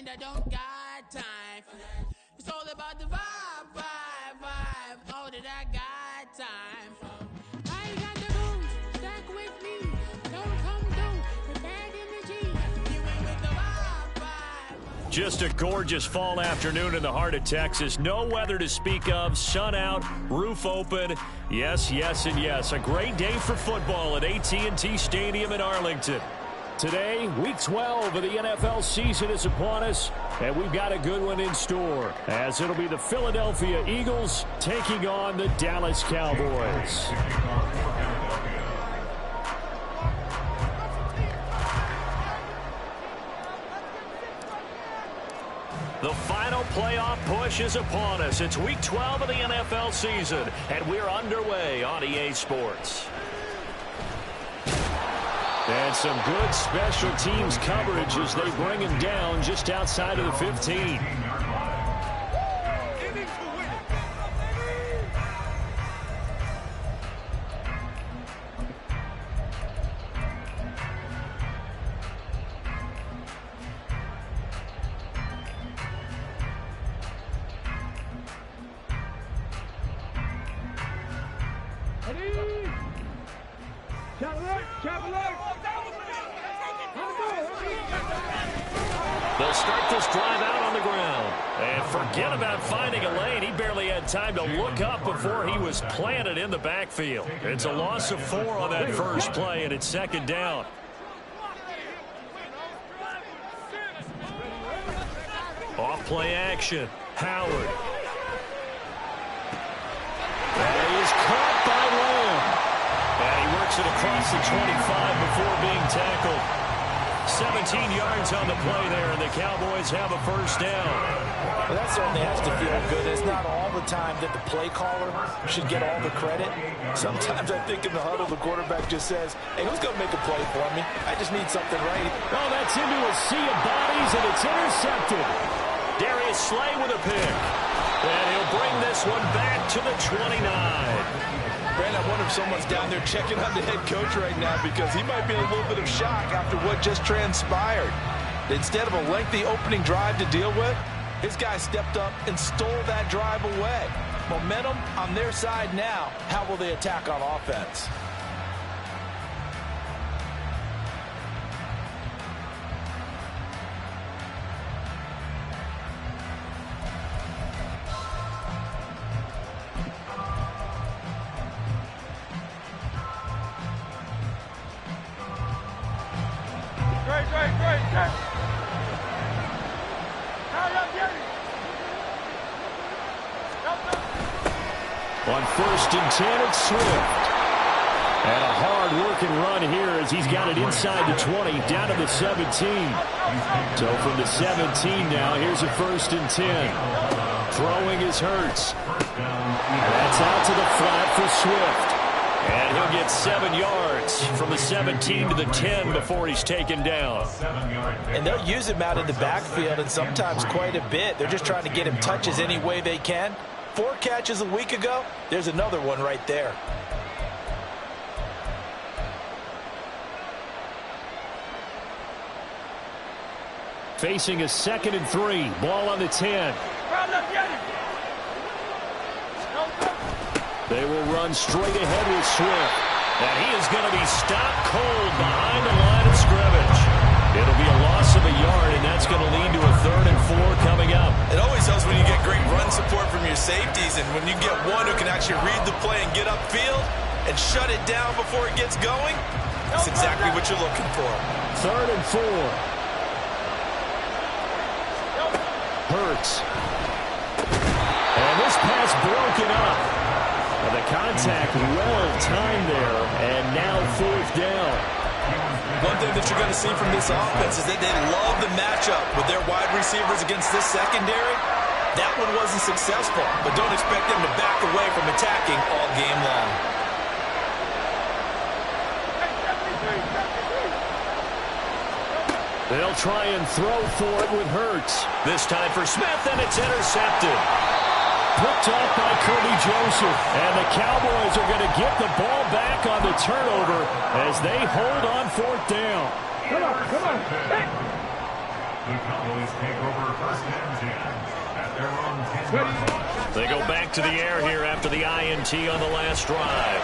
and I don't got time for that. It's all about the vibe, vibe, vibe. Oh, that I got time for. I got the moves, stuck with me. Don't come through with bad energy. You ain't with the vibe, vibe. Just a gorgeous fall afternoon in the heart of Texas. No weather to speak of. Sun out, roof open. Yes, yes, and yes. A great day for football at AT&T Stadium in Arlington. Today, Week 12 of the NFL season is upon us, and we've got a good one in store, as it'll be the Philadelphia Eagles taking on the Dallas Cowboys. The final playoff push is upon us. It's Week 12 of the NFL season, and we're underway on EA Sports. And some good special teams coverage as they bring him down just outside of the 15. They'll start this drive out on the ground. And forget about finding a lane. He barely had time to look up before he was planted in the backfield. It's a loss of 4 on that first play, and it's second down. Off play action. Howard. And he is caught by Lamb. And he works it across the 25 before being tackled. 17 yards on the play there, and the Cowboys have a first down. Well, that certainly has to feel good. It's not all the time that the play caller should get all the credit. Sometimes I think in the huddle, the quarterback just says, hey, who's going to make a play for me? I just need something right. Oh, that's into a sea of bodies, and it's intercepted. Darius Slay with a pick. And he'll bring this one back to the 29. Brandon, I wonder if someone's down there checking on the head coach right now because he might be in a little bit of shock after what just transpired. Instead of a lengthy opening drive to deal with, his guy stepped up and stole that drive away. Momentum on their side now. How will they attack on offense? On 1st and 10, it's Swift. And a hard-working run here as he's got it inside the 20, down to the 17. So from the 17 now, here's a 1st and 10. Throwing is Hurts. And that's out to the flat for Swift. And he'll get 7 yards from the 17 to the 10 before he's taken down. And they'll use him out in the backfield, and sometimes quite a bit. They're just trying to get him touches any way they can. 4 catches a week ago, there's another one right there. Facing a 2nd and 3. Ball on the 10. They will run straight ahead with Swift. And he is going to be stopped cold behind the line of scrimmage. It'll be a loss of a yard, and that's going to lead to a 3rd and 4 coming up. It always helps when you get great run support from your safeties, and when you get one who can actually read the play and get upfield and shut it down before it gets going, that's exactly what you're looking for. 3rd and 4. Hurts. And this pass broken up. And the contact well timed there, and now 4th down. One thing that you're going to see from this offense is that they love the matchup with their wide receivers against this secondary. That one wasn't successful, but don't expect them to back away from attacking all game long. They'll try and throw for it with Hurts. This time for Smith, and it's intercepted. Picked off by Kirby Joseph. And the Cowboys are going to get the ball back on the turnover as they hold on 4th down. Come on. They go back to the air here after the INT on the last drive.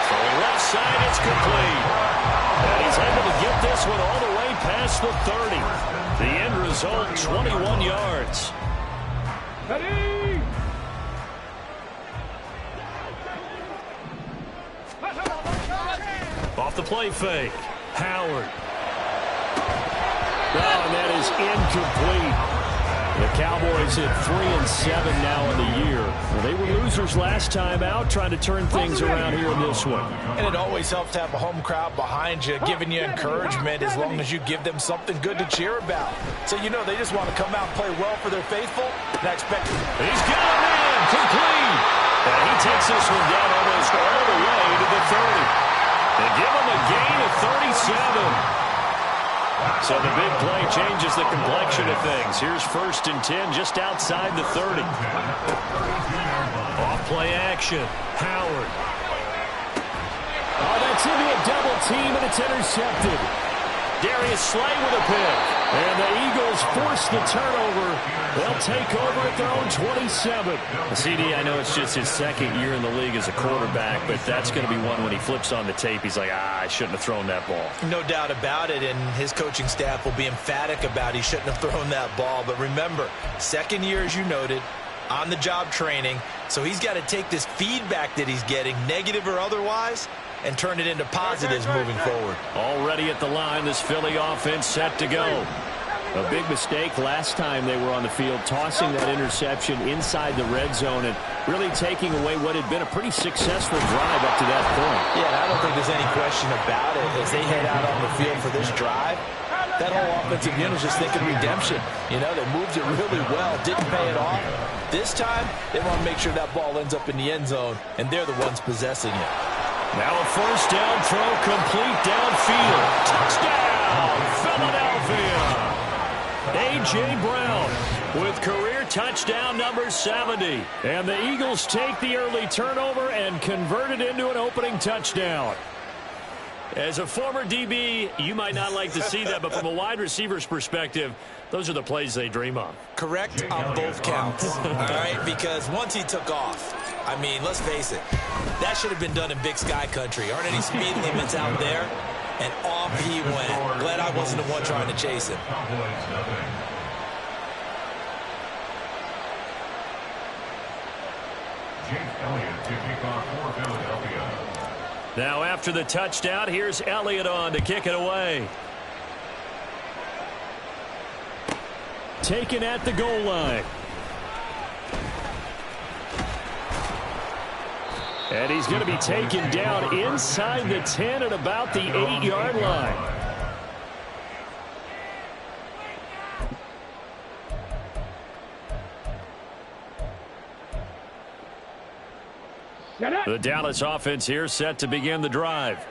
So left side, it's complete. And he's able to get this one all the way past the 30. The end result, 21 yards. Ready? Off the play fake. Howard. Oh, and that is incomplete. The Cowboys at 3-7 now in the year. Well, they were losers last time out, trying to turn things around here in this one. And it always helps to have a home crowd behind you, giving you encouragement as long as you give them something good to cheer about. So you know they just want to come out and play well for their faithful. And I expect he's got a man complete. And he takes this one down almost all the way to the 30. They give him a gain of 37. So the big play changes the complexion of things. Here's 1st and 10 just outside the 30. Off play action. Howard. Oh, that's into a double team, and it's intercepted. Darius Slay with a pick. And the Eagles force the turnover. They'll take over at their own 27. CD, I know it's just his second year in the league as a quarterback, but that's going to be one when he flips on the tape. He's like, I shouldn't have thrown that ball. No doubt about it, and his coaching staff will be emphatic about he shouldn't have thrown that ball. But remember, second year, as you noted, on-the-job training, so he's got to take this feedback that he's getting, negative or otherwise, and turn it into positives moving forward. Already at the line, this Philly offense set to go. A big mistake last time they were on the field, tossing that interception inside the red zone and really taking away what had been a pretty successful drive up to that point. Yeah, and I don't think there's any question about it. As they head out on the field for this drive, that whole offensive unit is just thinking redemption. You know, they moved it really well, didn't pay it off. This time, they want to make sure that ball ends up in the end zone, and they're the ones possessing it. Now a first down throw complete downfield. Touchdown, Philadelphia. A.J. Brown with career touchdown number 70. And the Eagles take the early turnover and convert it into an opening touchdown. As a former DB, you might not like to see that, but from a wide receiver's perspective, those are the plays they dream of. Correct on both counts, all right? Because once he took off, I mean, let's face it, that should have been done in Big Sky country. Aren't any speed limits out there? And off he went. Glad I wasn't the one trying to chase him. Now after the touchdown, here's Elliott on to kick it away. Taken at the goal line. And he's going to be taken down inside the 10 at about the 8-yard line. The Dallas offense here set to begin the drive.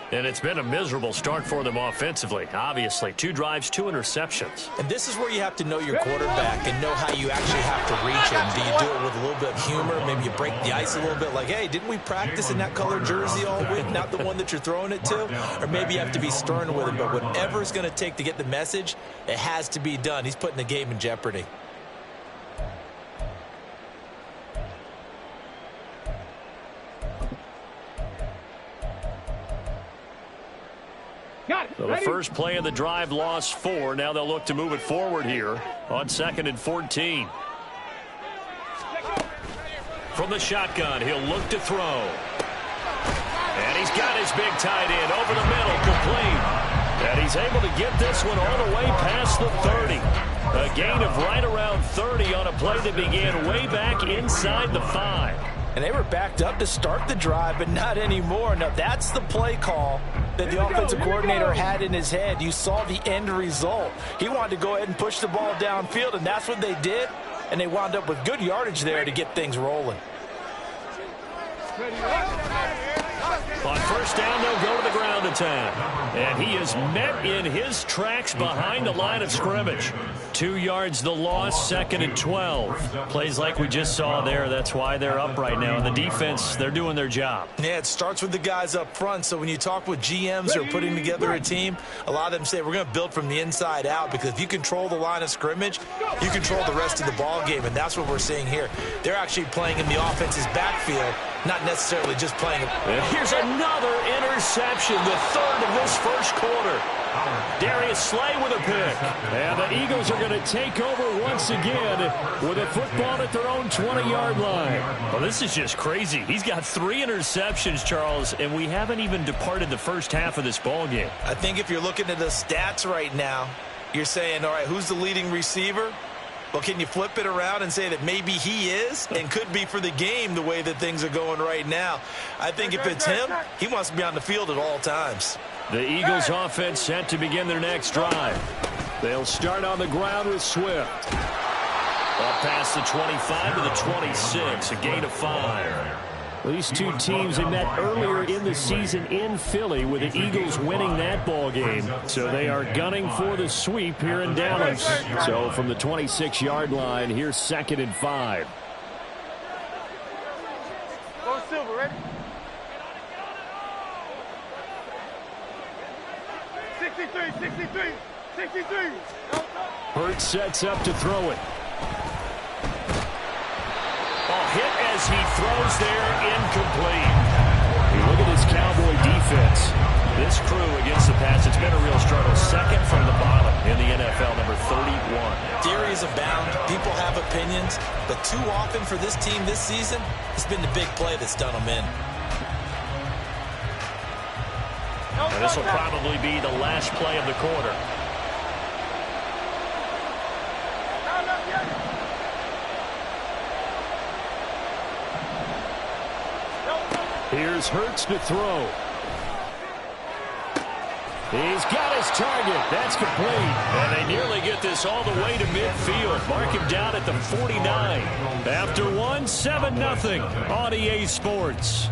And it's been a miserable start for them offensively. Obviously, 2 drives, 2 interceptions. And this is where you have to know your quarterback and know how you actually have to reach him. Do you do it with a little bit of humor? Maybe you break the ice a little bit like, hey, didn't we practice in that color jersey all week? Not the one that you're throwing it to? Or maybe you have to be stern with him. But whatever it's going to take to get the message, it has to be done. He's putting the game in jeopardy. So the first play of the drive lost 4. Now they'll look to move it forward here on 2nd and 14. From the shotgun, he'll look to throw. And he's got his big tight end over the middle, complete. And he's able to get this one all the way past the 30. A gain of right around 30 on a play that began way back inside the 5. And they were backed up to start the drive, but not anymore. Now, that's the play call that the offensive coordinator had in his head. You saw the end result. He wanted to go ahead and push the ball downfield, and that's what they did. And they wound up with good yardage there to get things rolling. On first down, they'll go to the ground attack. And he is met in his tracks behind the line of scrimmage. 2 yards the loss, 2nd and 12. Plays like we just saw there. That's why they're up right now. And the defense, they're doing their job. Yeah, it starts with the guys up front. So when you talk with GMs who are putting together a team, a lot of them say we're going to build from the inside out, because if you control the line of scrimmage, you control the rest of the ball game, and that's what we're seeing here. They're actually playing in the offense's backfield, not necessarily just playing. And here's another interception, the third of this first quarter. Darius Slay with a pick. And the Eagles are going to take over once again with a football at their own 20-yard line. Well, this is just crazy. He's got 3 interceptions, Charles, and we haven't even departed the first half of this ball game. I think if you're looking at the stats right now, you're saying, all right, who's the leading receiver? Well, can you flip it around and say that maybe he is and could be for the game the way that things are going right now? I think if it's him, he wants to be on the field at all times. The Eagles offense set to begin their next drive. They'll start on the ground with Swift. Up past the 25 to the 26, a gain of 5. These two teams, they met earlier in the season in Philly with the Eagles winning that ball game. So they are gunning for the sweep here in Dallas. So from the 26-yard line, here's 2nd and 5. Go Silver, ready? 63. Hurts sets up to throw it. Ball hit as he throws there, incomplete. Look at this Cowboy defense. This crew against the pass, it's been a real struggle. 2nd from the bottom in the NFL, number 31. Theories abound. People have opinions. But too often for this team this season, it's been the big play that's done them in. And this will probably be the last play of the quarter. Here's Hurts to throw. He's got his target. That's complete. And they nearly get this all the way to midfield. Mark him down at the 49. After one, 7-0 on EA Sports.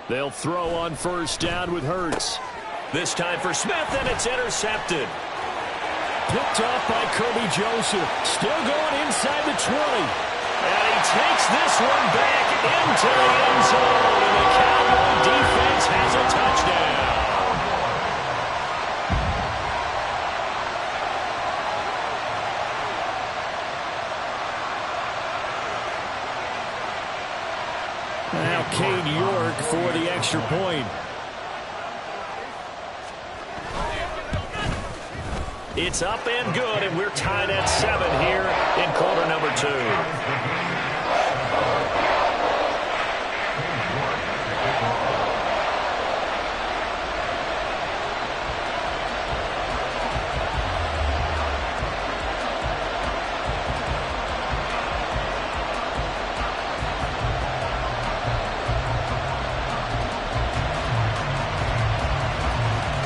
They'll throw on first down with Hurts. This time for Smith, and it's intercepted. Picked off by Kirby Joseph. Still going inside the 20. And he takes this one back into the end zone. And the Cowboy defense has a touchdown. Now Cade York for the extra point. It's up and good, and we're tied at 7 here in quarter number 2.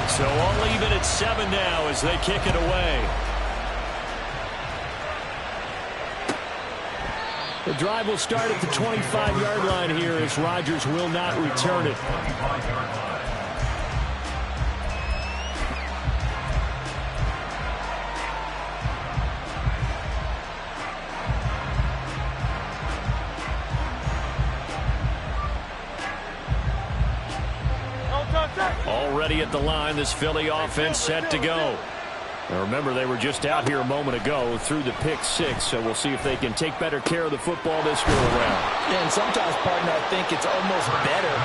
So all even at 7 now as they kick it away. The drive will start at the 25-yard line here as Rodgers will not return it. Already at the line, this Philly offense set to go. Now remember, they were just out here a moment ago through the pick 6, so we'll see if they can take better care of the football this go around. Yeah, and sometimes, partner, I think it's almost better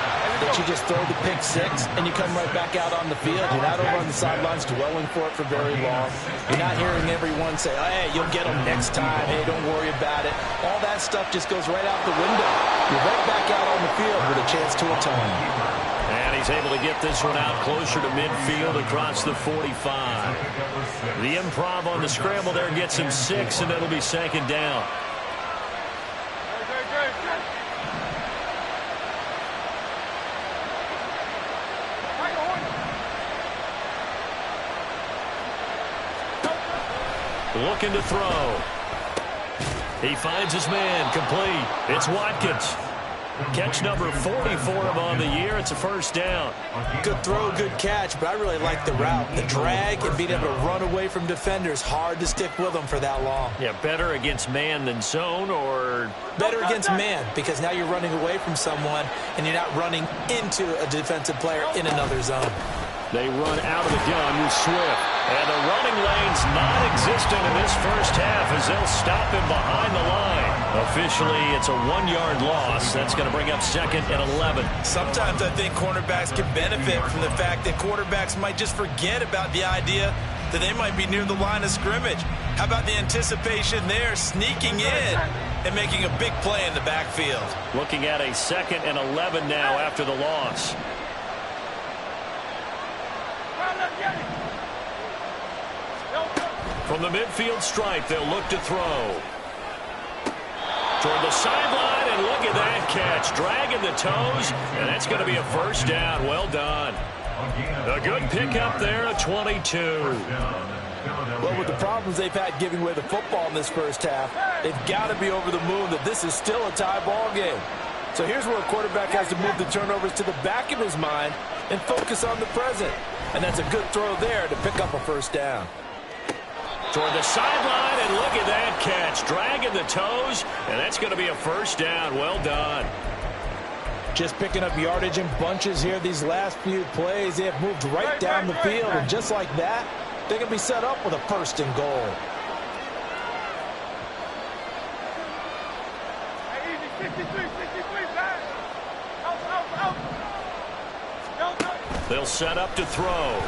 that you just throw the pick 6 and you come right back out on the field. You're not over on the sidelines dwelling for it for very long. You're not hearing everyone say, oh, hey, you'll get them next time. Hey, don't worry about it. All that stuff just goes right out the window. You're right back out on the field with a chance to atone. And he's able to get this one out closer to midfield across the 45. The improv on the scramble there gets him 6, and it'll be 2nd down. looking to throw. He finds his man, complete. It's Watkins. Catch number 44 of on the year. It's a first down. Good throw, good catch, but I really like the route. The drag and being able to run away from defenders. Hard to stick with them for that long. Yeah, better against man than zone, or better against man, because now you're running away from someone and you're not running into a defensive player in another zone. They run out of the gun with Swift. And the running lane's non-existent in this first half as they'll stop him behind the line. Officially, it's a 1-yard loss. That's going to bring up 2nd and 11. Sometimes I think cornerbacks can benefit from the fact that quarterbacks might just forget about the idea that they might be near the line of scrimmage. How about the anticipation there, sneaking in and making a big play in the backfield? Looking at a 2nd and 11 now after the loss. From the midfield stripe, they'll look to throw. Toward the sideline, and look at that catch. Dragging the toes, and that's going to be a first down. Well done. A good pickup there, a 22. Well, with the problems they've had giving away the football in this first half, they've got to be over the moon that this is still a tie ball game. So here's where a quarterback has to move the turnovers to the back of his mind and focus on the present. And that's a good throw there to pick up a first down. Toward the sideline, and look at that catch. Dragging the toes, and that's going to be a first down. Well done. Just picking up yardage in bunches here these last few plays. They have moved right down the field, and just like that, they can be set up with a first and goal. They'll set up to throw.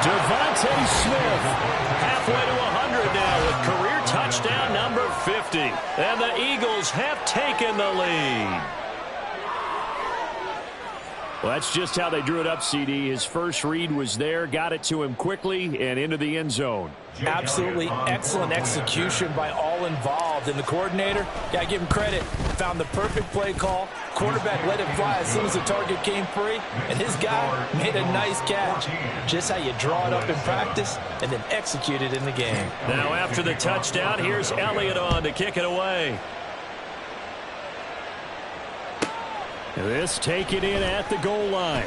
Devontae Smith, halfway to 100 now with career touchdown number 50. And the Eagles have taken the lead. Well, that's just how they drew it up, CD. His first read was there, got it to him quickly, and into the end zone. Absolutely excellent execution by all involved. And the coordinator, got to give him credit, found the perfect play call. Quarterback let it fly as soon as the target came free, and his guy made a nice catch. Just how you draw it up in practice and then execute it in the game. Now after the touchdown, here's Elliott on to kick it away. This taken in at the goal line.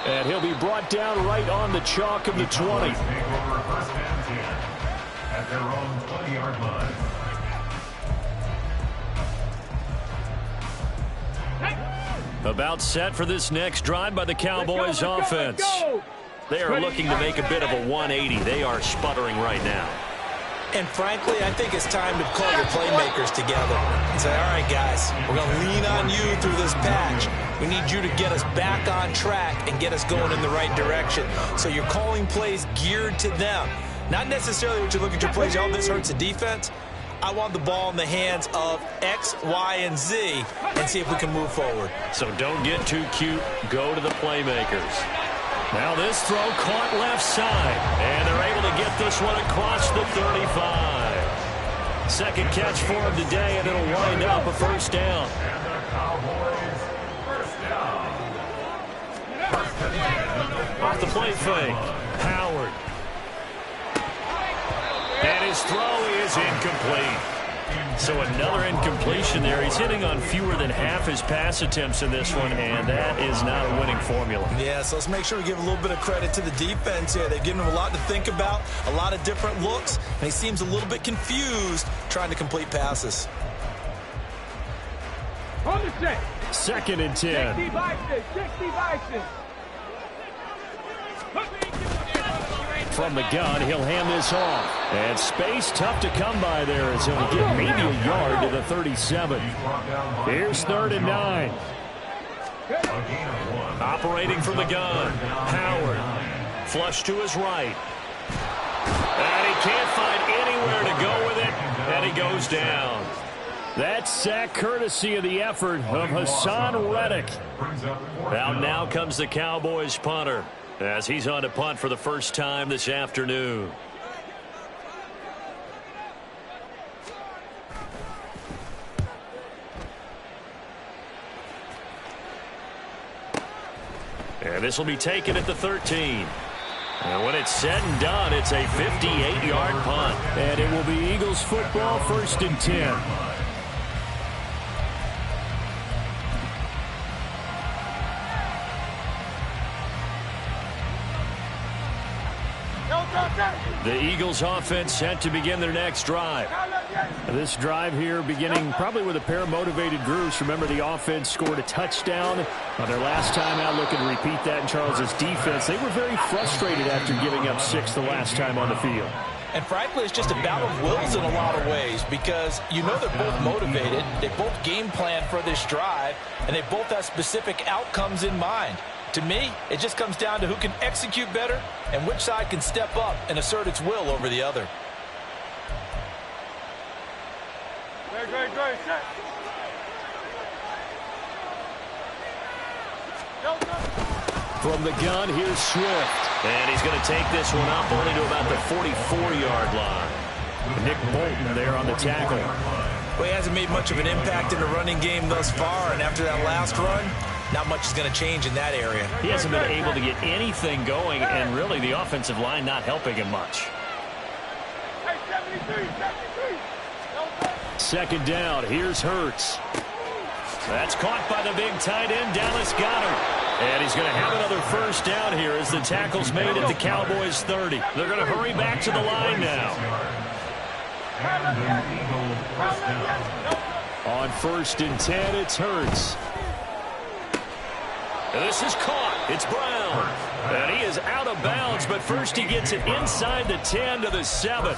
And he'll be brought down right on the chalk of the 20. At their own 20-yard line. About set for this next drive by the Cowboys offense. They are looking to make a bit of a 180. They are sputtering right now. And frankly, I think it's time to call your playmakers together and say, all right, guys, we're going to lean on you through this patch. We need you to get us back on track and get us going in the right direction. So you're calling plays geared to them. Not necessarily what you look at your plays, oh, this hurts the defense. I want the ball in the hands of X, Y, and Z and see if we can move forward. So don't get too cute. Go to the playmakers. Now this throw caught left side, and they're able to get this one across the 35. Second catch for him today, and it'll wind up a first down. And the Cowboys first down. Off the play fake, Howard. And his throw is incomplete. So another incompletion there. He's hitting on fewer than half his pass attempts in this one, and that is not a winning formula. Yeah, so let's make sure we give a little bit of credit to the defense here. They've given him a lot to think about, a lot of different looks, and he seems a little bit confused trying to complete passes. On the set. 2nd and 10. 60 devices. From the gun, he'll hand this off. And space tough to come by there as he'll get maybe a yard to the 37. Here's 3rd and 9. Operating from the gun, Howard. Flush to his right. And he can't find anywhere to go with it, and he goes down. That sack courtesy of the effort of Hassan Reddick. Out now comes the Cowboys punter, as he's on to punt for the first time this afternoon. And this will be taken at the 13. And when it's said and done, it's a 58-yard punt. And it will be Eagles football, 1st and 10. The Eagles offense set to begin their next drive. This drive here beginning probably with a pair of motivated groups. Remember, the offense scored a touchdown on their last time out. Looking to repeat that in Charles's defense. They were very frustrated after giving up 6 the last time on the field. And frankly, it's just a battle of wills in a lot of ways because you know they're both motivated. They both game plan for this drive, and they both have specific outcomes in mind. To me, it just comes down to who can execute better and which side can step up and assert its will over the other. From the gun, here's Swift. And he's going to take this one up only to about the 44-yard line. Nick Bolton there on the tackle. Well, he hasn't made much of an impact in the running game thus far, and after that last run, not much is going to change in that area. He hasn't been able to get anything going, and really the offensive line not helping him much. 2nd down, here's Hurts. That's caught by the big tight end, Dallas Goedert. And he's going to have another 1st down here as the tackle's made at the Cowboys' 30. They're going to hurry back to the line now. On 1st and 10, it's Hurts. This is caught. It's Brown. And he is out of bounds, but first he gets it inside the 10 to the 7.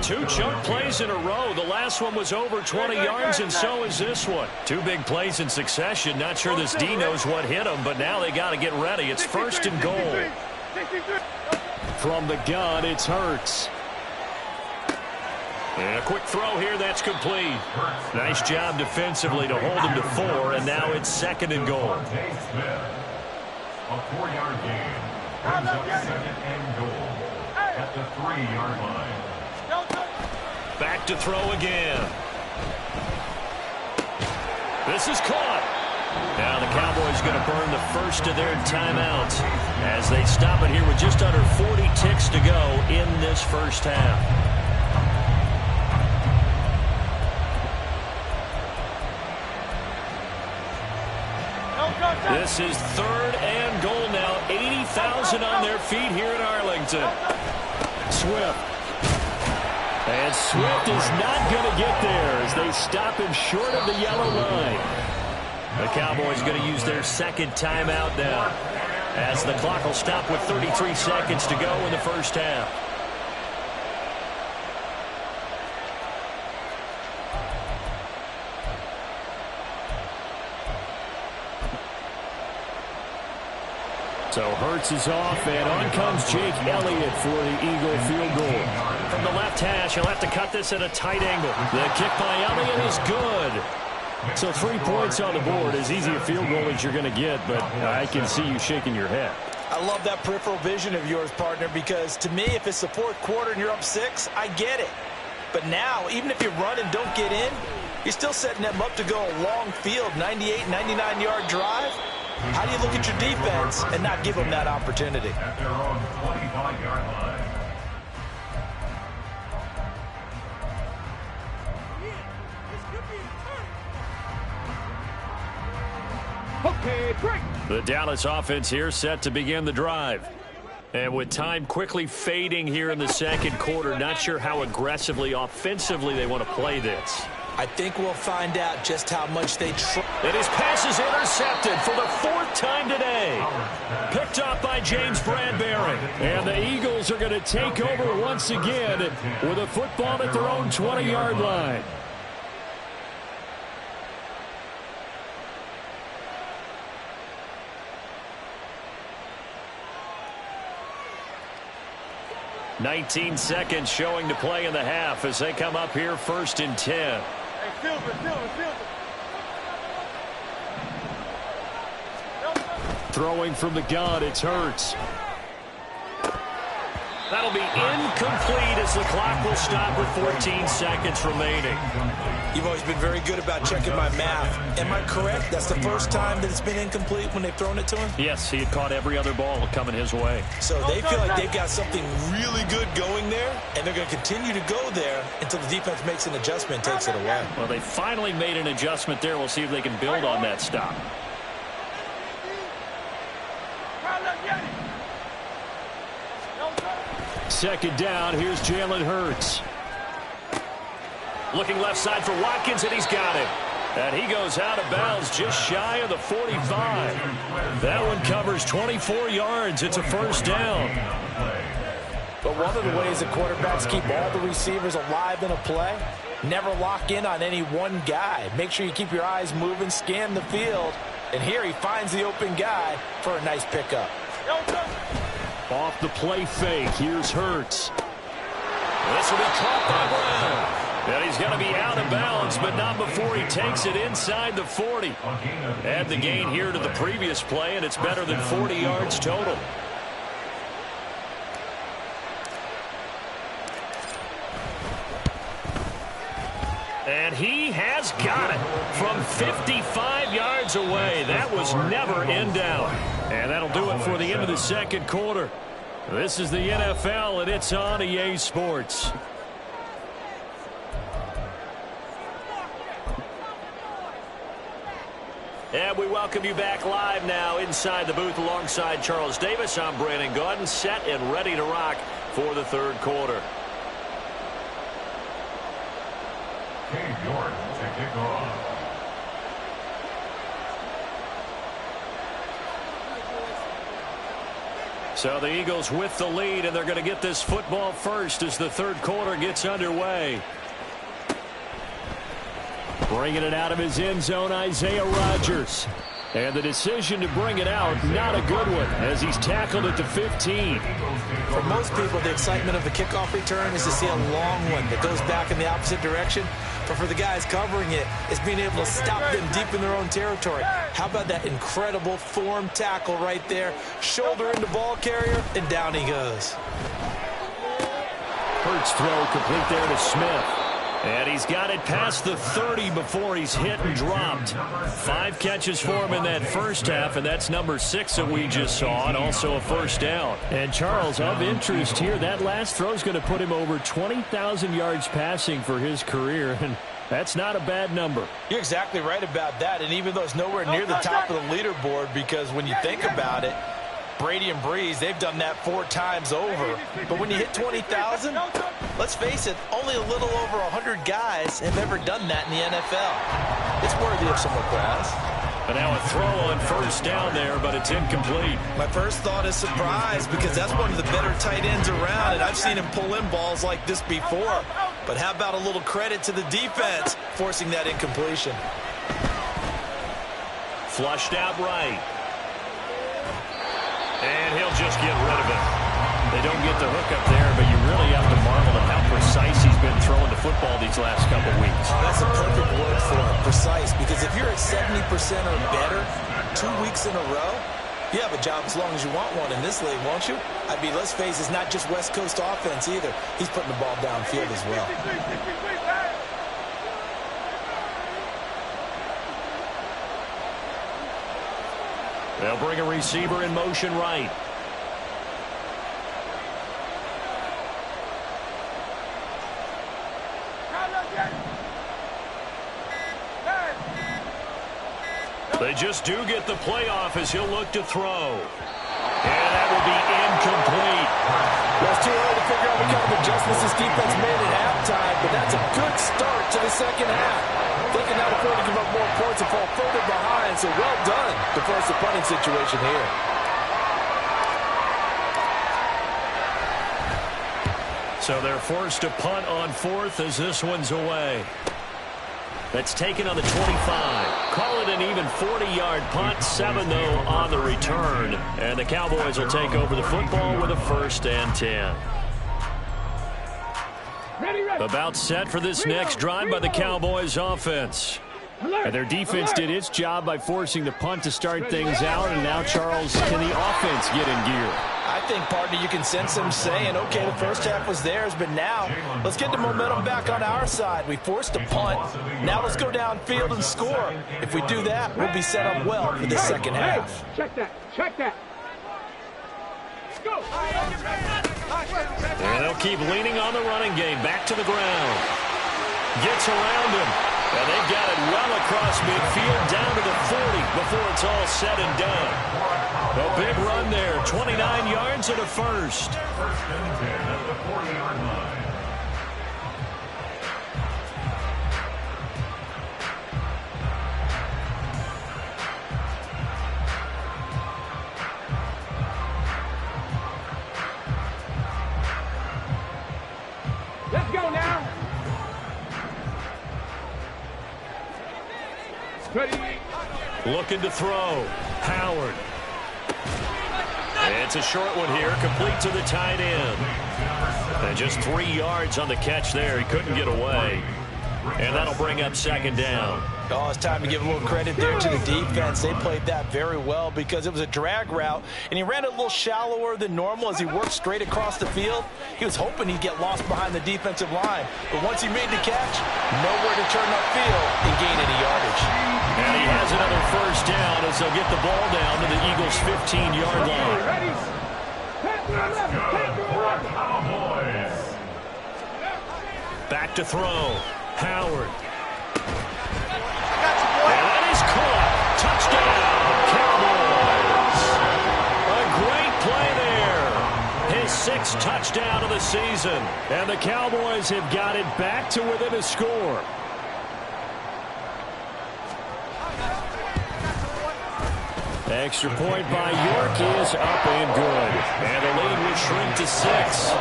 2 chunk plays in a row. The last one was over 20 yards, and so is this one. 2 big plays in succession. Not sure this D knows what hit him, but now they got to get ready. It's 1st and goal. From the gun, it's Hurts. And a quick throw here, that's complete. Nice job defensively to hold him to 4, and now it's 2nd and goal. A 4-yard gain. Brings up 2nd and goal at the 3-yard line. Back to throw again. This is caught. Now the Cowboys going to burn the first of their timeouts as they stop it here with just under 40 ticks to go in this first half. This is 3rd and goal now. 80,000 on their feet here in Arlington. Swift. And Swift is not going to get there as they stop him short of the yellow line. The Cowboys going to use their 2nd timeout now as the clock will stop with 33 seconds to go in the first half. So Hurts is off, and on comes Jake Elliott for the Eagle field goal. From the left hash, he'll have to cut this at a tight angle. The kick by Elliott is good. So 3 points on the board, as easy a field goal as you're going to get, but I can see you shaking your head. I love that peripheral vision of yours, partner, because to me, if it's the 4th quarter and you're up 6, I get it. But now, even if you run and don't get in, you're still setting them up to go a long field, 98, 99-yard drive. How do you look at your defense and not give them that opportunity? At their own 25-yard line. Okay, break. The Dallas offense here set to begin the drive. And with time quickly fading here in the 2nd quarter, not sure how aggressively, offensively they want to play this. I think we'll find out just how much they try. And his pass is intercepted for the 4th time today. Picked up by James Bradbury. And the Eagles are going to take over once again with a football at their own 20-yard line. "19 seconds showing to play in the half as they come up here 1st and 10. Throwing from the gun, it's Hurts. that'll be incomplete as the clock will stop with 14 seconds remaining. You've always been very good about checking my math. Am I correct? That's the first time that it's been incomplete when they've thrown it to him? Yes, he had caught every other ball coming his way. So they feel like they've got something really good going there, and they're going to continue to go there until the defense makes an adjustment and takes it away. Well, they finally made an adjustment there. We'll see if they can build on that stop. Second down, here's Jalen Hurts. Looking left side for Watkins, and he's got it. And he goes out of bounds just shy of the 45. That one covers 24 yards. It's a first down. But one of the ways that quarterbacks keep all the receivers alive in a play, never lock in on any one guy. Make sure you keep your eyes moving, scan the field. And here he finds the open guy for a nice pickup. Off the play fake, here's Hurts. This will be caught by Brown. And he's going to be out of bounds, but not before he takes it inside the 40. Add the gain here to the previous play, and it's better than 40 yards total. And he has got it from 55 yards away. That was never in doubt. And that'll do it for the end of the second quarter. This is the NFL, and it's on EA Sports. And we welcome you back live now inside the booth alongside Charles Davis. I'm Brandon Gaudin, set and ready to rock for the third quarter. Cade York to kick off. So the Eagles with the lead, and they're going to get this football first as the third quarter gets underway. Bringing it out of his end zone, Isaiah Rodgers. And the decision to bring it out, not a good one, as he's tackled at the 15. For most people, the excitement of the kickoff return is to see a long one that goes back in the opposite direction. But for the guys covering it, it's being able to stop them deep in their own territory. How about that incredible form tackle right there? Shoulder into ball carrier, and down he goes. Hurts throw complete there to Smith. And he's got it past the 30 before he's hit and dropped. 5 catches for him in that first half, and that's number 6 that we just saw, and also a first down. And Charles, of interest here, that last throw is going to put him over 20,000 yards passing for his career, and that's not a bad number. You're exactly right about that, and even though it's nowhere near the top of the leaderboard, because when you think about it, Brady and Breeze, they've done that 4 times over. But when you hit 20,000, let's face it, only a little over 100 guys have ever done that in the NFL. It's worthy of some applause. And now a throw on first down there, but it's incomplete. My first thought is surprise, because that's one of the better tight ends around, and I've seen him pull in balls like this before. But how about a little credit to the defense forcing that incompletion? Flushed out right. And he'll just get rid of it. They don't get the hook up there, but you really have to marvel at how precise he's been throwing the football these last couple weeks. That's a perfect word for it, precise, because if you're at 70% or better 2 weeks in a row, you have a job as long as you want one in this league, won't you? I mean, let's face it, it's not just West Coast offense either. He's putting the ball downfield as well. They'll bring a receiver in motion right. They just do get the playoff as he'll look to throw. And that will be incomplete. Well, it's too early to figure out what kind of adjustments this defense made at halftime, but that's a good start to the second half. They can not afford to give up more points and fall further behind, so well done to force the punting situation here. So they're forced to punt on 4th as this one's away. That's taken on the 25. Call it an even 40-yard punt. 7, though, on the return. And the Cowboys will take over the football with a 1st and 10. About set for this next drive by the Cowboys offense. And their defense did its job by forcing the punt to start things out. And now, Charles, can the offense get in gear? I think, partner, you can sense him saying, okay, the first half was theirs, but now let's get the momentum back on our side. We forced a punt. Now let's go downfield and score. If we do that, we'll be set up well for the second half. Check that. Check that. Let's go. And they'll keep leaning on the running game. Back to the ground. Gets around him. And they've got it well across midfield down to the 40 before it's all said and done. A big run there. 29 yards and a first. First and 10 at the 40-yard line. Let's go now. Ready. Looking to throw. Howard. It's a short one here, complete to the tight end. And just 3 yards on the catch there. He couldn't get away. And that'll bring up second down. Oh, it's time to give a little credit there to the defense. They played that very well because it was a drag route, and he ran it a little shallower than normal as he worked straight across the field. He was hoping he'd get lost behind the defensive line, but once he made the catch, nowhere to turn upfield and gain any yardage. And he has another first down as they'll get the ball down to the Eagles' 15-yard line. Ready. Cowboys. Back to throw. Howard. And that is caught. Touchdown, Cowboys. A great play there. His 6th touchdown of the season. And the Cowboys have got it back to within a score. Extra point by York is up and good. And the lead will shrink to 6.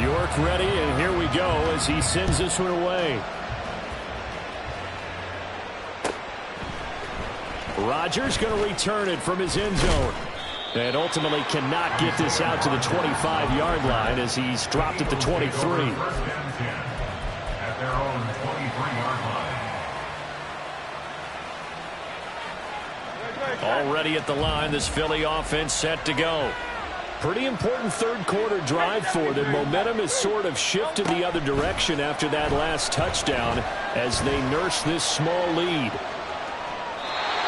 York ready, and here we go as he sends this one away. Rodgers going to return it from his end zone. And ultimately cannot get this out to the 25-yard line as he's dropped at the 23. First and 10 at their own 23-yard line. Already at the line, this Philly offense set to go. Pretty important third-quarter drive for them. Momentum has sort of shifted the other direction after that last touchdown as they nurse this small lead.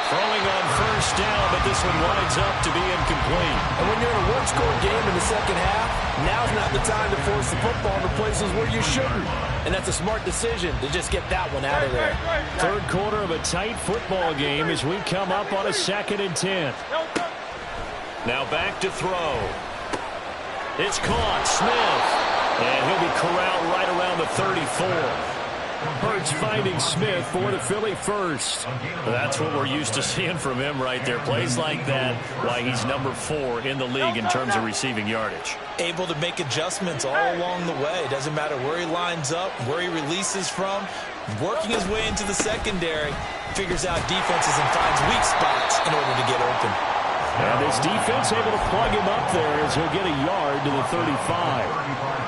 Throwing on first down, but this one winds up to be incomplete. And when you're in a one-score game in the second half, now's not the time to force the football into places where you shouldn't. And that's a smart decision to just get that one out of there. Third quarter of a tight football game as we come up on a 2nd and 10. Now back to throw. It's caught. Smith. And he'll be corralled right around the 34. Hurts finding Smith for the Philly first. That's what we're used to seeing from him right there. Plays like that, why he's number 4 in the league in terms of receiving yardage. Able to make adjustments all along the way. Doesn't matter where he lines up, where he releases from. Working his way into the secondary. Figures out defenses and finds weak spots in order to get open. And this defense able to plug him up there as he'll get a yard to the 35.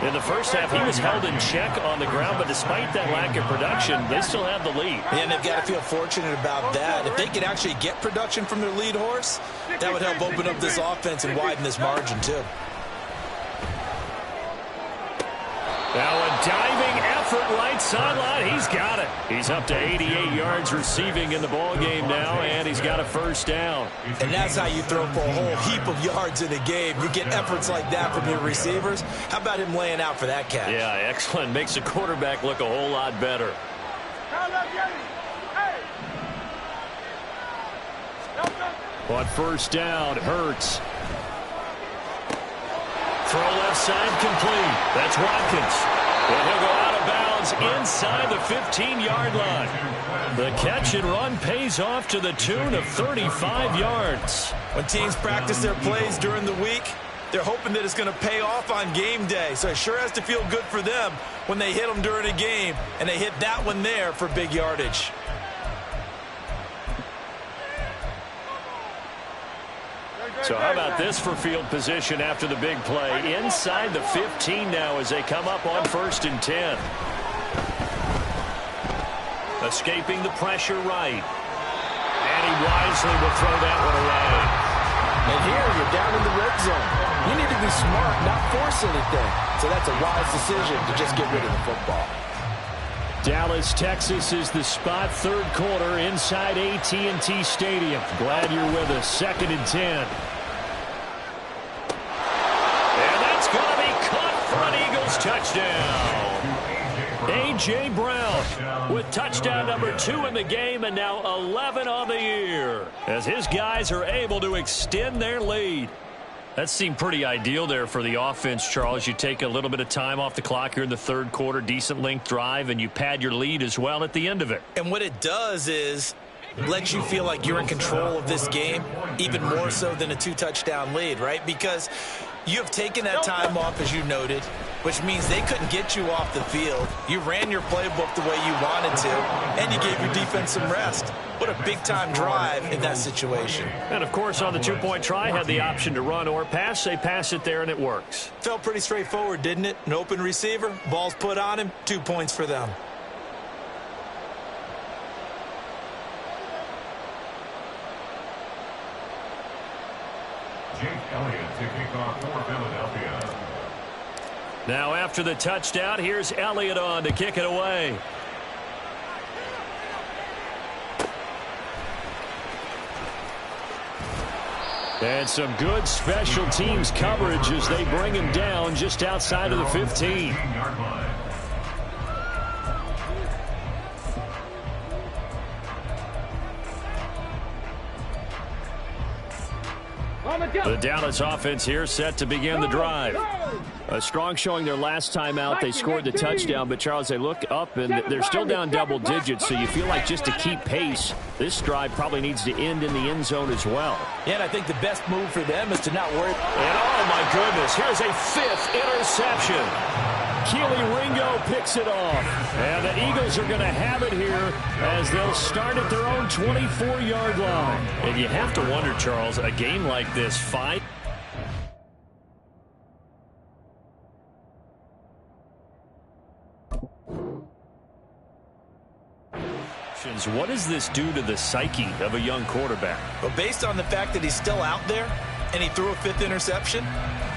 In the first half, he was held in check on the ground, but despite that lack of production, they still have the lead. And they've got to feel fortunate about that. If they can actually get production from their lead horse, that would help open up this offense and widen this margin, too. Now a diving effort right sideline. He's got it. He's up to 88 yards receiving in the ball game now, and he's got a first down. And that's how you throw for a whole heap of yards in a game. You get efforts like that from your receivers. How about him laying out for that catch? Yeah, excellent. Makes the quarterback look a whole lot better. On first down, Hurts. Throw left side complete. That's Watkins. And he'll go out of bounds inside the 15-yard line. The catch and run pays off to the tune of 35 yards. When teams practice their plays during the week, they're hoping that it's going to pay off on game day. So it sure has to feel good for them when they hit them during a game, and they hit that one there for big yardage. So how about this for field position after the big play? Inside the 15 now as they come up on 1st and 10. Escaping the pressure right. And he wisely will throw that one away. And here you're down in the red zone. You need to be smart, not force anything. So that's a wise decision to just get rid of the football. Dallas, Texas is the spot. Third quarter inside AT&T Stadium. Glad you're with us. 2nd and 10. And that's going to be caught for an Eagles touchdown. A.J. Brown with touchdown number 2 in the game and now 11 on the year as his guys are able to extend their lead. That seemed pretty ideal there for the offense, Charles. You take a little bit of time off the clock here in the third quarter, decent length drive, and you pad your lead as well at the end of it. And what it does is lets you feel like you're in control of this game, even more so than a 2-touchdown lead, right? Because you have taken that time off, as you noted, which means they couldn't get you off the field. You ran your playbook the way you wanted to, and you gave your defense some rest. What a big-time drive in that situation. And, of course, on the 2-point try, had the option to run or pass. They pass it there, and it works. Felt pretty straightforward, didn't it? An open receiver, ball's put on him, 2 points for them. Jake Elliott to kick off for Philadelphia. Now after the touchdown, here's Elliott on to kick it away. And some good special teams coverage as they bring him down just outside of the 15. The Dallas offense here set to begin the drive. A strong showing their last time out. They scored the touchdown, but Charles, they look up and they're still down double digits, so you feel like just to keep pace, this drive probably needs to end in the end zone as well. Yeah, and I think the best move for them is to not worry. And oh my goodness, here's a 5th interception. Keely Ringo picks it off. And the Eagles are going to have it here as they'll start at their own 24-yard line. And you have to wonder, Charles, a game like this, 5. What does this do to the psyche of a young quarterback? Well, based on the fact that he's still out there and he threw a 5th interception,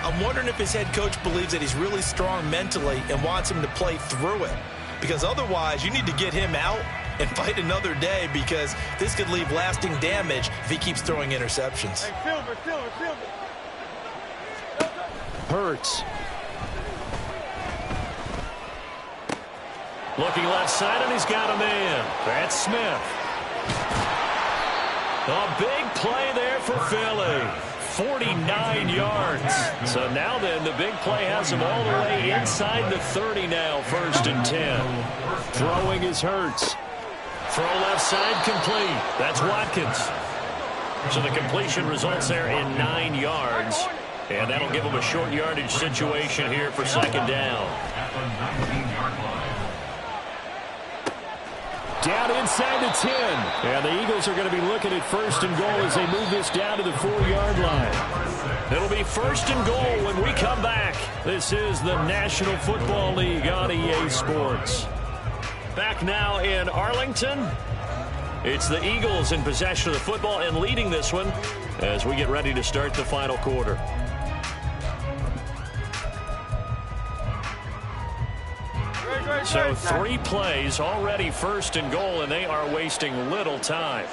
I'm wondering if his head coach believes that he's really strong mentally and wants him to play through it. Because otherwise, you need to get him out and fight another day, because this could leave lasting damage if he keeps throwing interceptions. Hey, Silver. Hurts. Looking left side, and he's got a man. That's Smith. A big play there for Philly. 49 yards. So now then, the big play has him all the way inside the 30 now, 1st and 10. Throwing is Hurts. Throw left side complete. That's Watkins. So the completion results there in 9 yards. And that'll give him a short yardage situation here for 2nd down. At the 19-yard line. Down inside the 10. And the Eagles are going to be looking at 1st and goal as they move this down to the 4-yard line. It'll be 1st and goal when we come back. This is the National Football League on EA Sports. Back now in Arlington. It's the Eagles in possession of the football and leading this one as we get ready to start the final quarter. So 3 plays already 1st and goal, and they are wasting little time.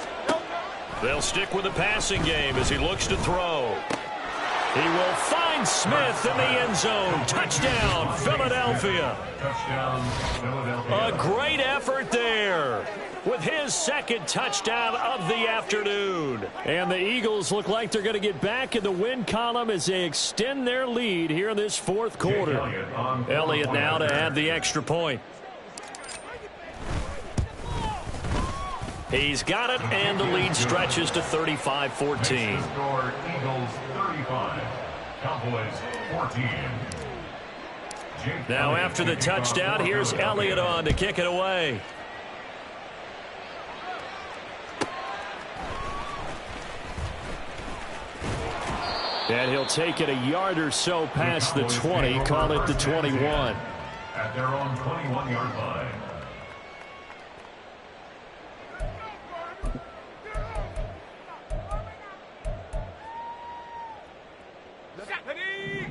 They'll stick with the passing game as he looks to throw. He will find Smith in the end zone. Touchdown, Philadelphia. Touchdown, Philadelphia. A great effort there with his 2nd touchdown of the afternoon. And the Eagles look like they're going to get back in the win column as they extend their lead here in this 4th quarter. Elliott now to add the extra point. He's got it, and the lead stretches to 35-14. Score Eagles 35, Cowboys 14. Now after the touchdown, here's Elliott on to kick it away. And he'll take it a yard or so past the 20, call it the 21. At their own 21-yard line.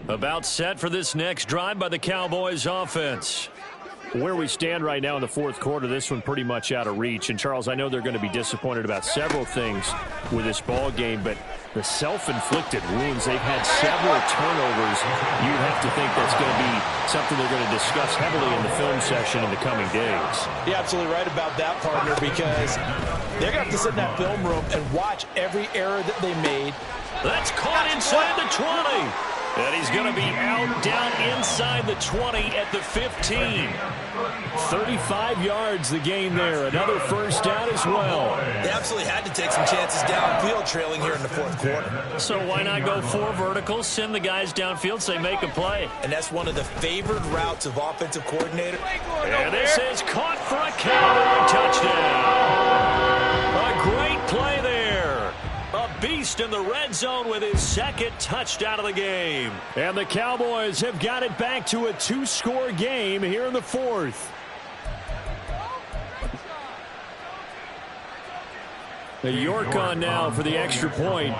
About set for this next drive by the Cowboys offense. Where we stand right now in the fourth quarter, this one pretty much out of reach. And, Charles, I know they're going to be disappointed about several things with this ball game, but the self-inflicted wounds, they've had several turnovers. You have to think that's going to be something they're going to discuss heavily in the film session in the coming days. You're absolutely right about that, partner, because they're going to have to sit in that film room and watch every error that they made. That's caught inside the 20. And he's going to be out down inside the 20 at the 15. 35 yards the gain there. Another first down as well. They absolutely had to take some chances downfield trailing here in the fourth quarter. So why not go 4 verticals, send the guys downfield, say make a play. And that's one of the favored routes of offensive coordinator. And this is caught for a Cowboy touchdown. A great play there. A beast in the red zone with his second touchdown of the game. And the Cowboys have got it back to a 2-score game here in the fourth. The York on now for the extra point.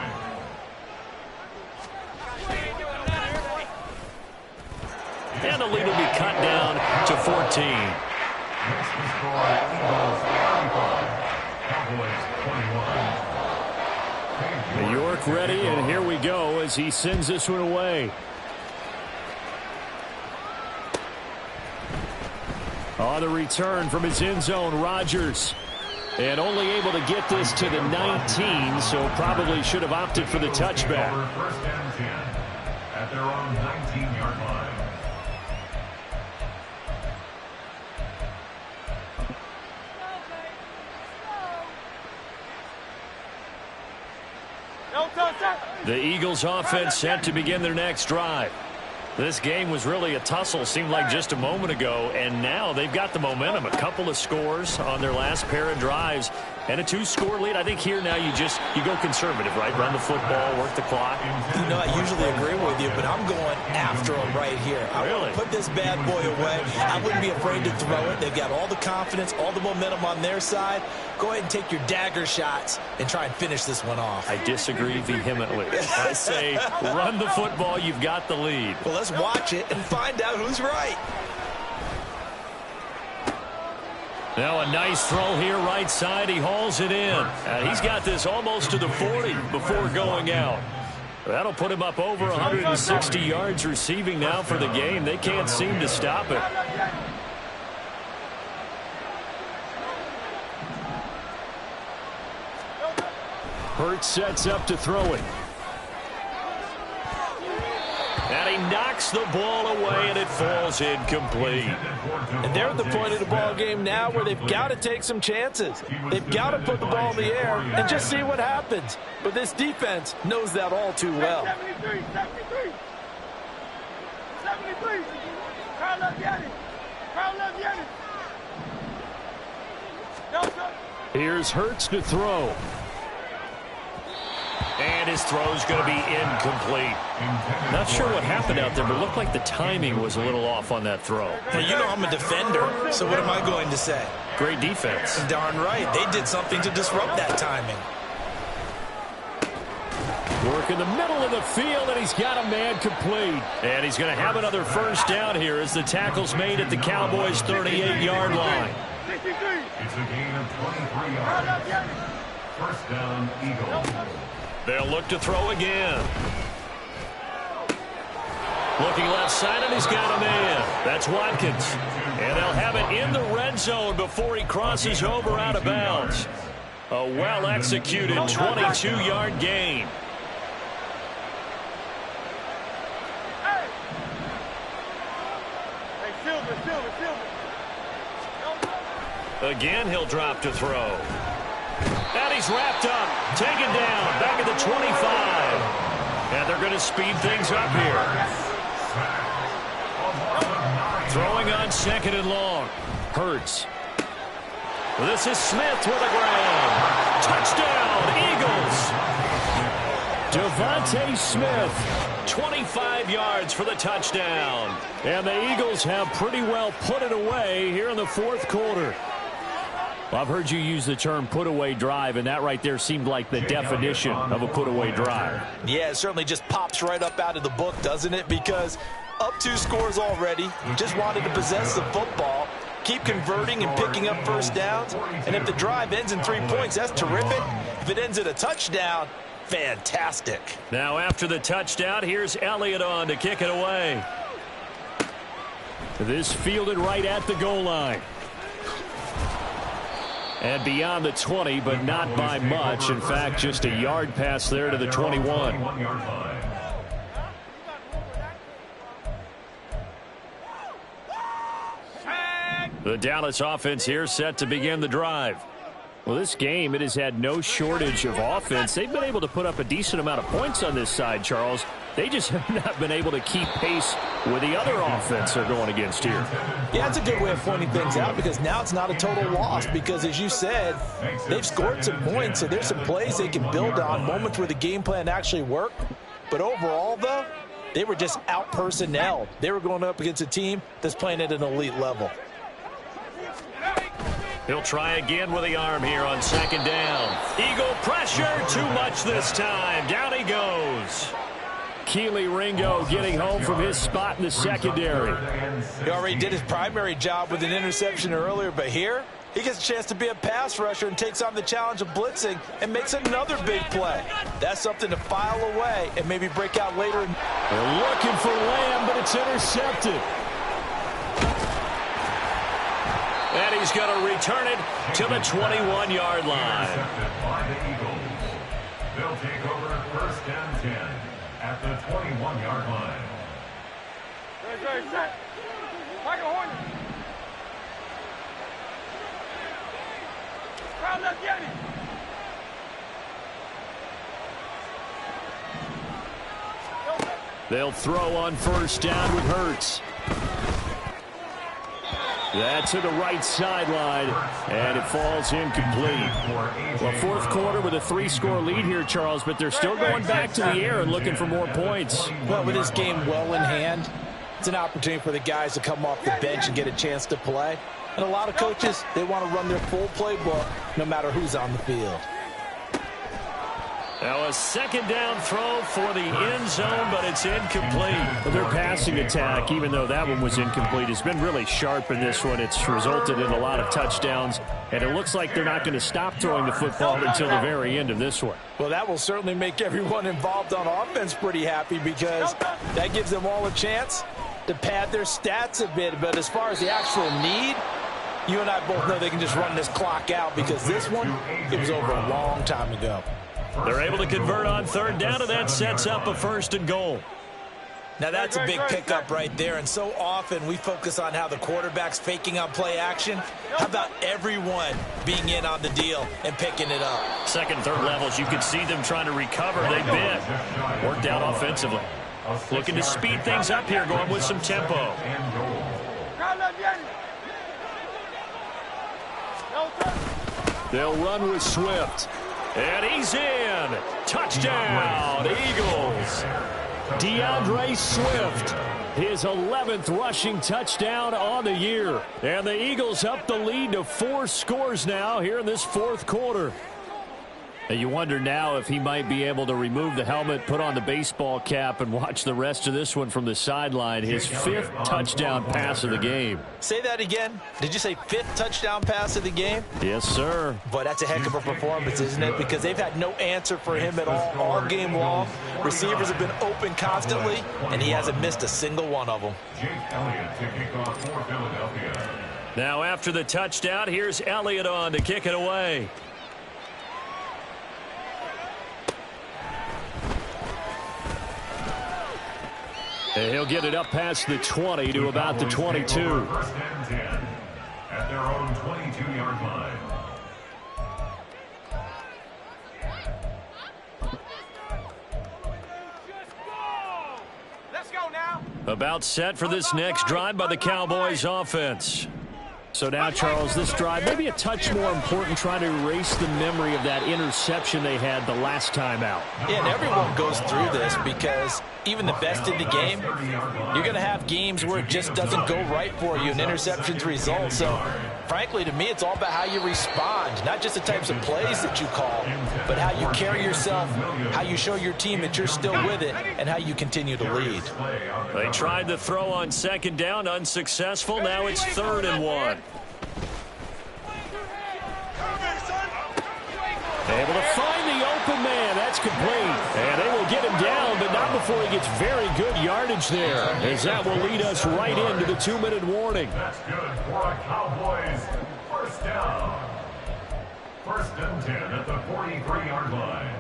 And the lead will be cut down to 14. New York ready, and here we go as he sends this one away. On the return from his end zone, Rodgers. And only able to get this to the 19, so probably should have opted for the touchback. First and 10 at their own 19-yard line. The Eagles offense set to begin their next drive. This game was really a tussle, seemed like just a moment ago, and now they've got the momentum. A couple of scores on their last pair of drives and a 2-score lead. I think here now you go conservative, right? Run the football, work the clock. You know, I usually agree with you, but I'm going after them right here. I really want to put this bad boy away. I wouldn't be afraid to throw it. They've got all the confidence, all the momentum on their side. Go ahead and take your dagger shots and try and finish this one off. I disagree vehemently. I say run the football. You've got the lead. Well, let's watch it and find out who's right. Now a nice throw here right side. He hauls it in. He's got this almost to the 40 before going out. That'll put him up over 160 yards receiving now for the game. They can't seem to stop it. Hurts sets up to throw it. And he knocks the ball away, and it falls incomplete. And they're at the point of the ball game now where they've got to take some chances. They've got to put the ball in the air and just see what happens. But this defense knows that all too well. 73. Crowd love Yannis. Here's Hurts to throw. And his throw's going to be incomplete. Not sure what happened out there, but it looked like the timing was a little off on that throw. Well, you know I'm a defender, so what am I going to say? Great defense. Darn right. They did something to disrupt that timing. Work in the middle of the field, and he's got a man complete. And he's going to have another first down here as the tackle's made at the Cowboys' 38-yard line. 63. It's a gain of 23 yards. First down, Eagles. They'll look to throw again. Looking left side, and he's got a man. That's Watkins. And they'll have it in the red zone before he crosses over out of bounds. A well-executed 22-yard gain. Again, he'll drop to throw. And he's wrapped up, taken down, back at the 25. And they're going to speed things up here. Throwing on second and long. Hurts. This is Smith with a grab. Touchdown, Eagles. Devontae Smith, 25 yards for the touchdown. And the Eagles have pretty well put it away here in the fourth quarter. Well, I've heard you use the term put-away drive, and that right there seemed like the definition of a put-away drive. Yeah, it certainly just pops right up out of the book, doesn't it? Because up 2 scores already, just wanted to possess the football, keep converting and picking up first downs. And if the drive ends in 3 points, that's terrific. If it ends in a touchdown, fantastic. Now after the touchdown, here's Elliott on to kick it away. This fielded right at the goal line. And beyond the 20, but not by much. In fact, just a yard pass there to the 21. The Dallas offense here set to begin the drive. Well, this game, it has had no shortage of offense. They've been able to put up a decent amount of points on this side, Charles. They just have not been able to keep pace with the other offense they're going against here. Yeah, it's a good way of pointing things out because now it's not a total loss because, as you said, they've scored some points, so there's some plays they can build on, moments where the game plan actually worked. But overall, though, they were just out-personnelled. They were going up against a team that's playing at an elite level. He'll try again with the arm here on second down. Eagle pressure, too much this time. Down he goes. Keely Ringo getting home from his spot in the secondary. He already did his primary job with an interception earlier, but here he gets a chance to be a pass rusher and takes on the challenge of blitzing and makes another big play. That's something to file away and maybe break out later. They're looking for Lamb, but it's intercepted. And he's going to return it to the 21-yard line. They'll take over first and 10 at the 21-yard line. Ready, set. Michael Horner. Crowd left, Yanni. They'll throw on first down with Hurts. That's to the right sideline, and it falls incomplete. Well, fourth quarter with a 3-score lead here, Charles, but they're still going back to the air and looking for more points. Well, with this game well in hand, it's an opportunity for the guys to come off the bench and get a chance to play. And a lot of coaches, they want to run their full playbook no matter who's on the field. Now a second down throw for the end zone, but it's incomplete. Well, their passing attack, even though that one was incomplete, has been really sharp in this one. It's resulted in a lot of touchdowns, and it looks like they're not going to stop throwing the football until the very end of this one. Well, that will certainly make everyone involved on offense pretty happy because that gives them all a chance to pad their stats a bit. But as far as the actual need, you and I both know they can just run this clock out because this one, it was over a long time ago. They're able to convert on third down, and that sets up a first and goal. Now, that's a big pickup right there, and so often we focus on how the quarterback's faking on play action. How about everyone being in on the deal and picking it up? Second and third levels, you can see them trying to recover. They bit. Worked out offensively. Looking to speed things up here, going with some tempo. They'll run with Swift. And he's in. Touchdown, Eagles. DeAndre Swift, his 11th rushing touchdown on the year. And the Eagles up the lead to 4 scores now here in this fourth quarter. And you wonder now if he might be able to remove the helmet, put on the baseball cap, and watch the rest of this one from the sideline. His 5th touchdown pass of the game. Say that again. Did you say 5th touchdown pass of the game? Yes, sir. But that's a heck of a performance, isn't it? Because they've had no answer for him at all game long. Receivers have been open constantly, and he hasn't missed a single one of them. Now after the touchdown, here's Elliott on to kick it away. And he'll get it up past the 20 to about the 22. First and 10 at their own 22-yard line. Let's go now. About set for this next drive by the Cowboys offense. So now, Charles, this drive maybe a touch more important, trying to erase the memory of that interception they had the last time out. Yeah, and everyone goes through this because even the best in the game, you're going to have games where it just doesn't go right for you and interceptions result. So Frankly, to me, it's all about how you respond, not just the types of plays that you call, but how you carry yourself, how you show your team that you're still with it, and how you continue to lead. They tried to throw on second down, unsuccessful. Now it's 3rd and 1. Able to find the open man. That's complete. And they will get him down, but not before he gets very good yardage there, as that will lead us right into the 2-minute warning. That's good for a Cowboys first down. 1st and 10 at the 43-yard line.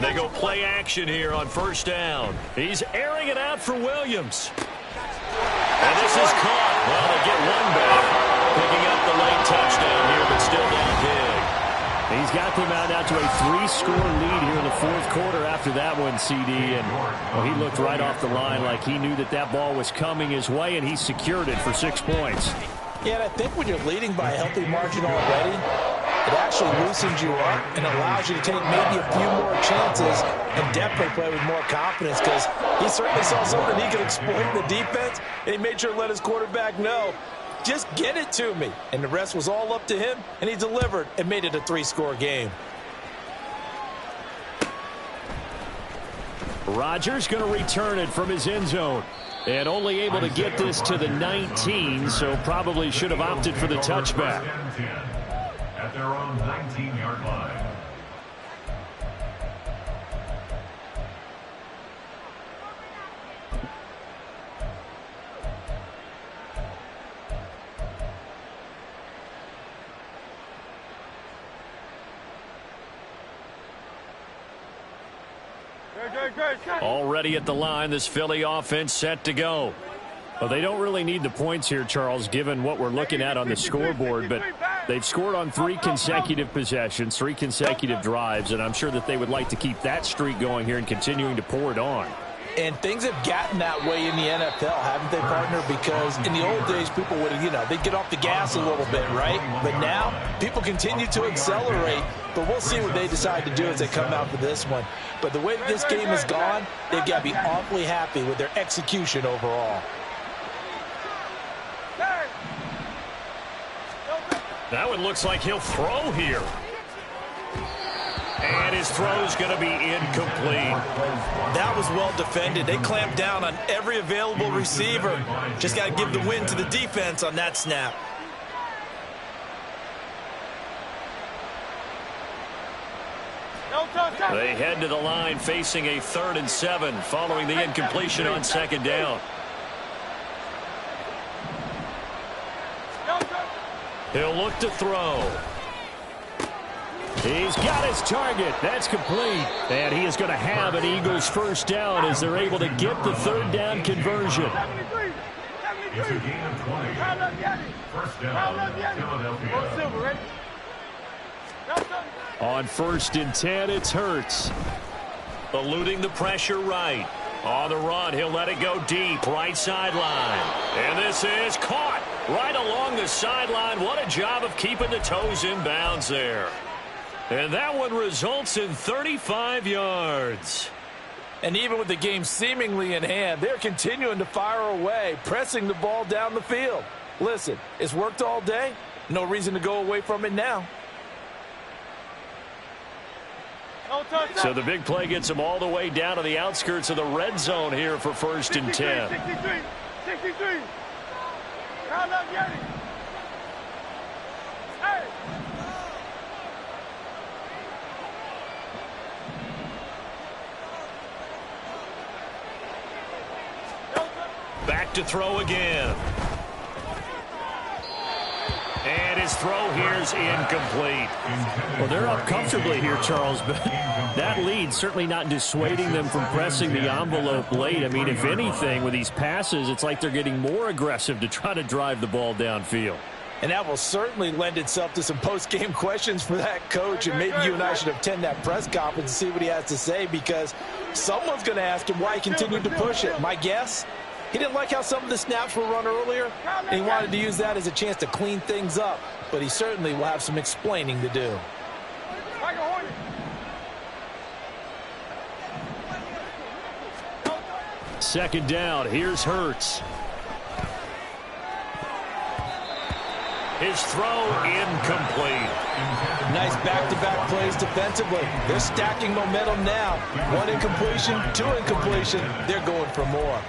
They go play action here on 1st down. He's airing it out for Williams. And this is caught. Well, they get one back. Picking up the late touchdown here, but still down big. He's got them out now to a 3-score lead here in the 4th quarter after that one, CD. And well, he looked right off the line like he knew that that ball was coming his way, and he secured it for 6 points. Yeah, and I think when you're leading by a healthy margin already, it actually loosens you up and allows you to take maybe a few more chances and definitely play with more confidence, because he certainly saw something he could exploit in the defense, and he made sure to let his quarterback know, just get it to me. And the rest was all up to him, and he delivered and made it a 3-score game. Rodgers going to return it from his end zone. And only able to get this to the 19, so probably should have opted for the touchback. At their own 19-yard line. Already at the line, this Philly offense set to go. Well, they don't really need the points here, Charles, given what we're looking at on the scoreboard, but they've scored on 3 consecutive possessions, 3 consecutive drives, and I'm sure that they would like to keep that streak going here and continuing to pour it on. And things have gotten that way in the NFL, haven't they, partner? Because in the old days, people would, they'd get off the gas a little bit, right? But now, people continue to accelerate, but we'll see what they decide to do as they come out for this one. But the way that this game has gone, they've got to be awfully happy with their execution overall. That one looks like he'll throw here. And his throw's going to be incomplete. That was well defended. They clamped down on every available receiver. Just got to give the win to the defense on that snap. They head to the line facing a 3rd and 7 following the incompletion on 2nd down. He'll look to throw. He's got his target. That's complete. And he is going to have an Eagles first down as they're able to get the 3rd down conversion. It's a gain of 20. First down, Philadelphia. On 1st and 10, it's Hurts. Eluding the pressure right. On the run, he'll let it go deep, right sideline. And this is caught right along the sideline. What a job of keeping the toes in bounds there. And that one results in 35 yards. And even with the game seemingly in hand, they're continuing to fire away, pressing the ball down the field. Listen, it's worked all day. No reason to go away from it now. So the big play gets them all the way down to the outskirts of the red zone here for 1st and 10. 63. Count up, Yeti. Hey. Back to throw again. And his throw here is incomplete. Well, they're up comfortably here, Charles, but that lead certainly not dissuading them from pressing the envelope late. I mean, if anything, with these passes, it's like they're getting more aggressive to try to drive the ball downfield. And that will certainly lend itself to some post-game questions for that coach, and maybe you and I should attend that press conference and see what he has to say, because someone's going to ask him why he continued to push it. My guess? He didn't like how some of the snaps were run earlier, and he wanted to use that as a chance to clean things up. But he certainly will have some explaining to do. Like a hornet. second down. Here's Hurts. His throw incomplete. Nice back-to-back plays defensively. They're stacking momentum now. 1 incompletion, 2 incompletion. They're going for more.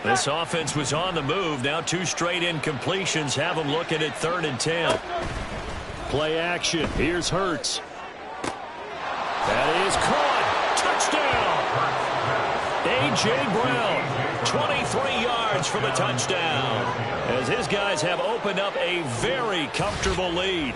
This offense was on the move. Now 2 straight incompletions have them looking at 3rd and 10. Play action. Here's Hurts. That is caught. Touchdown. A.J. Brown, 23 yards for the touchdown, as his guys have opened up a very comfortable lead.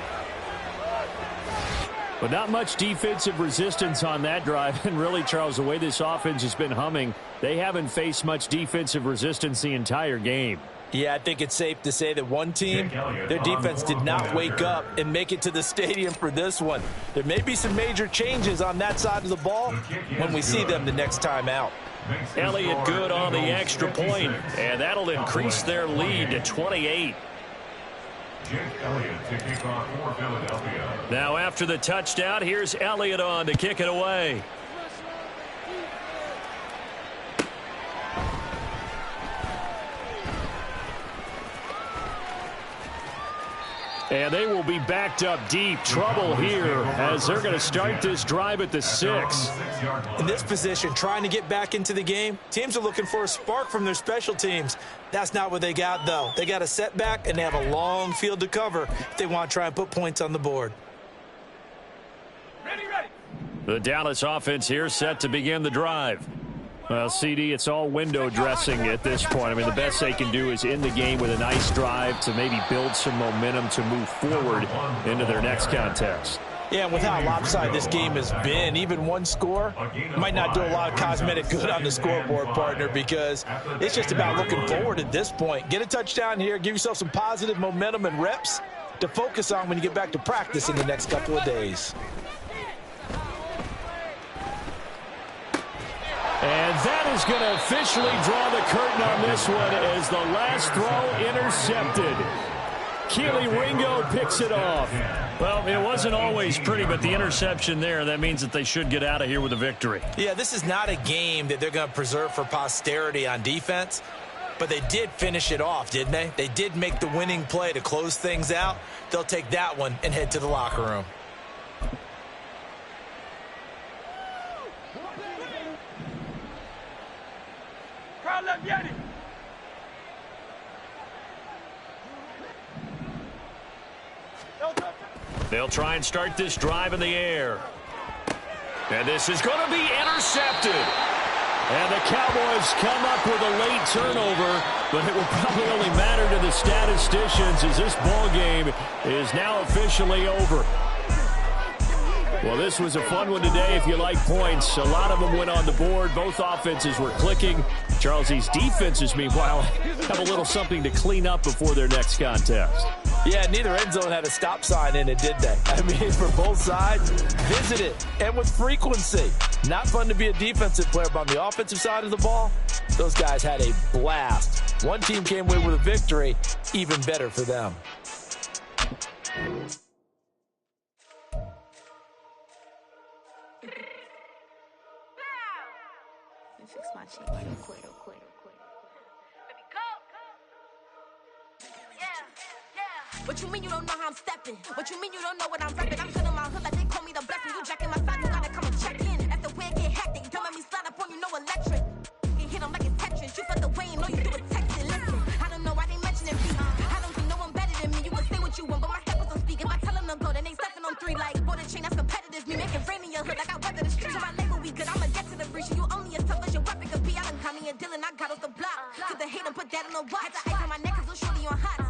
But not much defensive resistance on that drive. And really, Charles, the way this offense has been humming, they haven't faced much defensive resistance the entire game. Yeah, I think it's safe to say that one team, their defense did not wake up and make it to the stadium for this one. There may be some major changes on that side of the ball when we see them the next time out. Elliott good on the extra point, and that'll increase their lead to 28. Now after the touchdown, here's Elliott on to kick it away. And they will be backed up deep. Trouble here as they're going to start this drive at the 6. In this position, trying to get back into the game, teams are looking for a spark from their special teams. That's not what they got, though. They got a setback, and they have a long field to cover if they want to try and put points on the board. Ready. The Dallas offense here set to begin the drive. Well, CD, it's all window dressing at this point. I mean, the best they can do is end the game with a nice drive to maybe build some momentum to move forward into their next contest. Yeah, and with how lopsided this game has been, even one score might not do a lot of cosmetic good on the scoreboard, partner, because it's just about looking forward at this point. Get a touchdown here, give yourself some positive momentum and reps to focus on when you get back to practice in the next couple of days. And that is going to officially draw the curtain on this one as the last throw intercepted. Keely Ringo picks it off. Well, it wasn't always pretty, but the interception there, that means that they should get out of here with a victory. Yeah, this is not a game that they're going to preserve for posterity on defense, but they did finish it off, didn't they? They did make the winning play to close things out. They'll take that one and head to the locker room. They'll try and start this drive in the air. And this is going to be intercepted. And the Cowboys come up with a late turnover, but it will probably only matter to the statisticians as this ball game is now officially over. Well, this was a fun one today if you like points. A lot of them went on the board. Both offenses were clicking. Charles, these defenses, meanwhile, have a little something to clean up before their next contest. Yeah, neither end zone had a stop sign in it, did they? I mean, for both sides, visit it, and with frequency. Not fun to be a defensive player, but on the offensive side of the ball, those guys had a blast. One team came away with a victory, even better for them. Fix my cheek real quick. What you mean you don't know how I'm stepping? What you mean you don't know what I'm repping? I'm feeling my hood like they call me the blessing. You jacking my side, you gotta come and check in. After where it get hectic, don't let me slide up on you, no electric. You hit them like it's Tetris. You felt the way and know you do a texting. Listen, I don't know why they mentioning me. I don't think no one better than me. You can say what you want, but my step was on speak. If I tell them to go, then they stepping on 3 like border chain. That's competitive. Me making rain in your hood like I weather the street. So my label we good. I'ma get to the breach. You only as tough as your weapon could be. I done caught me and Deland. I got off the block. To the hate and put that on the watch. Had the ice on my neck 'cause little shorty on hot.